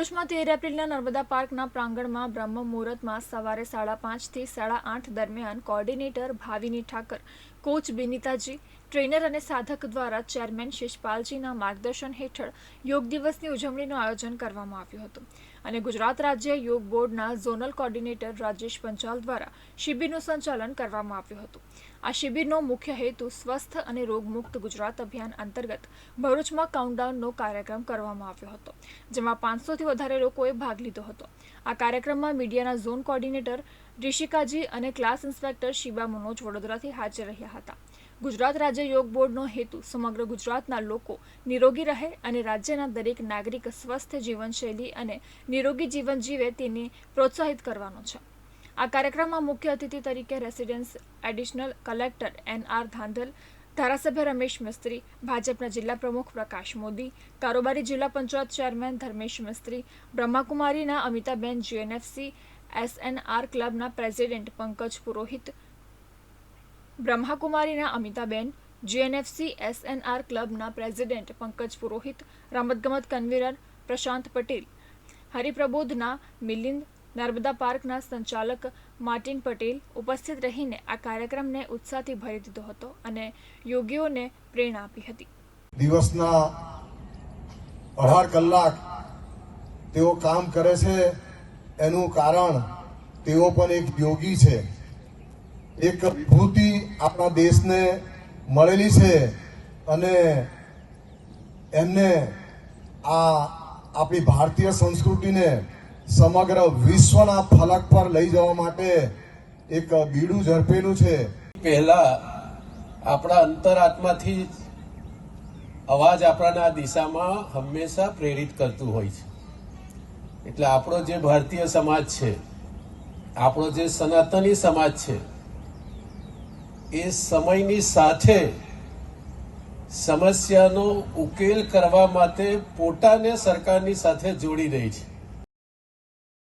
ભરૂચમાં 13 એપ્રિલના નર્મદા પાર્કના પ્રાંગણમાં બ્રહ્મ મુહૂર્તમાં સવારે 5:30 થી 8:30 દરમિયાન કોર્ડિનેટર ભાવિની ઠાકર, કોચ બિનિતાજી, ટ્રેનર અને સાધક દ્વારા ચેરમેન શિષપાલજીના માર્ગદર્શન હેઠળ યોગ દિવસની ઉજવણીનું આયોજન કરવામાં આવ્યું હતું અને ગુજરાત રાજ્ય યોગ બોર્ડના ઝોનલ કોર્ડિનેટર રાજેશ પંચાલ દ્વારા શિબિરનું સંચાલન કરવામાં આવ્યું હતું। આ શિબિરનો મુખ્ય હેતુ સ્વસ્થ અને રોગમુક્ત ગુજરાત અભિયાન અંતર્ગત ભરૂચમાં કાઉન્ટડાઉનનો કાર્યક્રમ કરવામાં આવ્યો હતો, જેમાં 500 થી વધારે લોકોએ ભાગ લીધો હતો। આ કાર્યક્રમમાં મીડિયાના ઝોન કોર્ડિનેટર ઋષિકાજી અને ક્લાસ ઇન્સ્પેક્ટર શિબા મનોજ વડોદરાથી હાજર રહ્યા હતા। ગુજરાત રાજ્ય યોગ બોર્ડનો હેતુ સમગ્ર ગુજરાતના લોકો નિરોગી રહે અને રાજ્યના દરેક નાગરિક સ્વસ્થ જીવનશૈલી અને નિરોગી જીવન જીવે તેને પ્રોત્સાહિત કરવાનો છે। આ કાર્યક્રમમાં મુખ્ય અતિથિ તરીકે residence additional collector NR Dhandhal, ધારાસભ્ય રમેશ મિસ્ત્રી, ભાજપના જિલ્લા પ્રમુખ પ્રકાશ મોદી, કારોબારી જિલ્લા પંચાયત ચેરમેન ધર્મેશ મિસ્ત્રી, બ્રહ્માકુમારીના અમિતાબેન, GNFC SNR ક્લબના પ્રેસિડેન્ટ પંકજ પુરોહિત, બ્રહ્માકુમારીના અમિતાબેન, GNFC SNR ક્લબના પ્રેસિડેન્ટ પંકજ પુરોહિત, રમતગમત કન્વીનર પ્રશાંત પટેલ, હરિપ્રબોધના મિલિંદ, નર્મદા પાર્કના સંચાલક માર્ટિન પટેલ ઉપસ્થિત રહીને આ કાર્યક્રમને ઉત્સાહથી ભરી દીધો હતો અને યોગીઓને પ્રેરણા આપી હતી। દિવસના 18 કલાક તેઓ કામ કરે છે, એનું કારણ તેઓ પણ એક યોગી છે। એક વિભૂતિ આપણા દેશને મળેલી છે અને એમને આ આપણી ભારતીય સંસ્કૃતિને સમગ્ર વિશ્વના ફલક પર લઈ જવા માટે એક બીડું ઝડપેલું છે। પહેલા આપણા અંતરાત્માથી અવાજ આપણાના દિશામાં હંમેશા પ્રેરિત કરતું હોય છે। એટલે આપણો જે ભારતીય સમાજ છે, આપણો જે સનાતની સમાજ છે, એ સમયની સાથે સમસ્યાનો ઉકેલ કરવા માટે પોતાને સરકારની સાથે જોડી રહી છે।